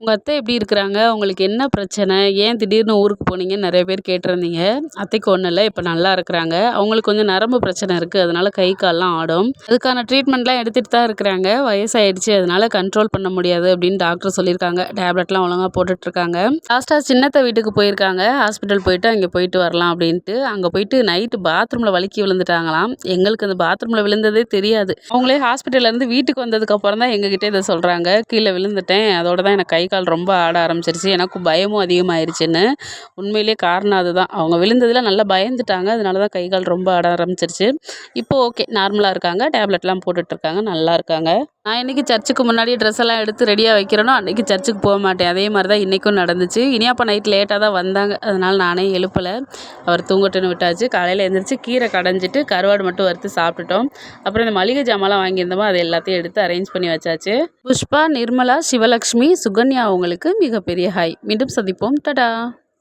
உங்க அத்தை எப்படி இருக்கிறாங்க? உங்களுக்கு என்ன பிரச்சனை? ஏன் திடீர்னு ஊருக்கு போனீங்கன்னு நெறைய பேர் கேட்டிருந்தீங்க. அத்தைக்கு ஒண்ணும் இல்ல. இப்ப நல்லா இருக்கிறாங்க. அவங்களுக்கு கொஞ்சம் நரம்பு பிரச்சனை இருக்கு. அதனால கை, கால்லாம் ஆடும். அதுக்கான ட்ரீட்மெண்ட்லாம் எடுத்துட்டு தான் இருக்கிறாங்க. வயசாயிடுச்சு. அதனால கண்ட்ரோல் பண்ண முடியாது அப்படின்னு டாக்டர் சொல்லியிருக்காங்க. டேப்லெட்லாம் ஒழுங்கா போட்டுட்ருக்காங்க. லாஸ்ட்டா சின்னத்த வீட்டுக்கு போயிருக்காங்க. ஹாஸ்பிட்டல் போயிட்டு அங்கே போயிட்டு வரலாம் அப்படின்ட்டு. அங்க போயிட்டு நைட்டு பாத்ரூம்ல வழுக்கி விழுந்துட்டாங்களாம். எங்களுக்கு அந்த பாத்ரூம்ல விழுந்ததே தெரியாது. அவங்களே ஹாஸ்பிட்டல்லேருந்து வீட்டுக்கு வந்ததுக்கப்புறம் தான் எங்ககிட்ட இத சொல்றாங்க. கீழ விழுந்துட்டேன். அதோட தான் எனக்கு கை, கால் ரொம்ப ஆட ஆரம்பிச்சிருச்சு. எனக்கும் பயமும் அதிகமாயிருச்சுன்னு. உண்மையிலேயே காரணம் அதுதான். அவங்க விழுந்ததுல நல்லா பயந்துட்டாங்க. அதனால தான் கை, கால் ரொம்ப ஆட ஆரம்பிச்சிருச்சு. இப்போ ஓகே. நார்மலா இருக்காங்க. டேப்லெட்லாம் போட்டுட்ருக்காங்க. நல்லா இருக்காங்க. நான் என்னைக்கு சர்ச்சுக்கு முன்னாடி ட்ரெஸ் எல்லாம் எடுத்து ரெடியா வைக்கிறேனோ, அன்னைக்கு சர்ச்சுக்கு மாட்டேன். அதே மாரி தான் இன்னைக்கும் நடந்துச்சு. இனியாப்பா நைட் லேட்டா தான் வந்தாங்க. அதனால நானே எழுப்பல. அவர் தூங்கட்டுன்னு விட்டாச்சு. காலையில எந்திரிச்சு கீரை கடைஞ்சிட்டு, கருவாடு மட்டும் வறுத்து சாப்பிட்டுட்டோம். அப்புறம் இந்த மளிகை ஜாமான்லாம் வாங்கியிருந்தோமோ, அது எல்லாத்தையும் எடுத்து அரேஞ்ச் பண்ணி வச்சாச்சு. புஷ்பா, நிர்மலா, சிவலக்ஷ்மி, சுகன்யா அவங்களுக்கு மிகப்பெரிய ஹாய். மீண்டும் சந்திப்போம். டடா!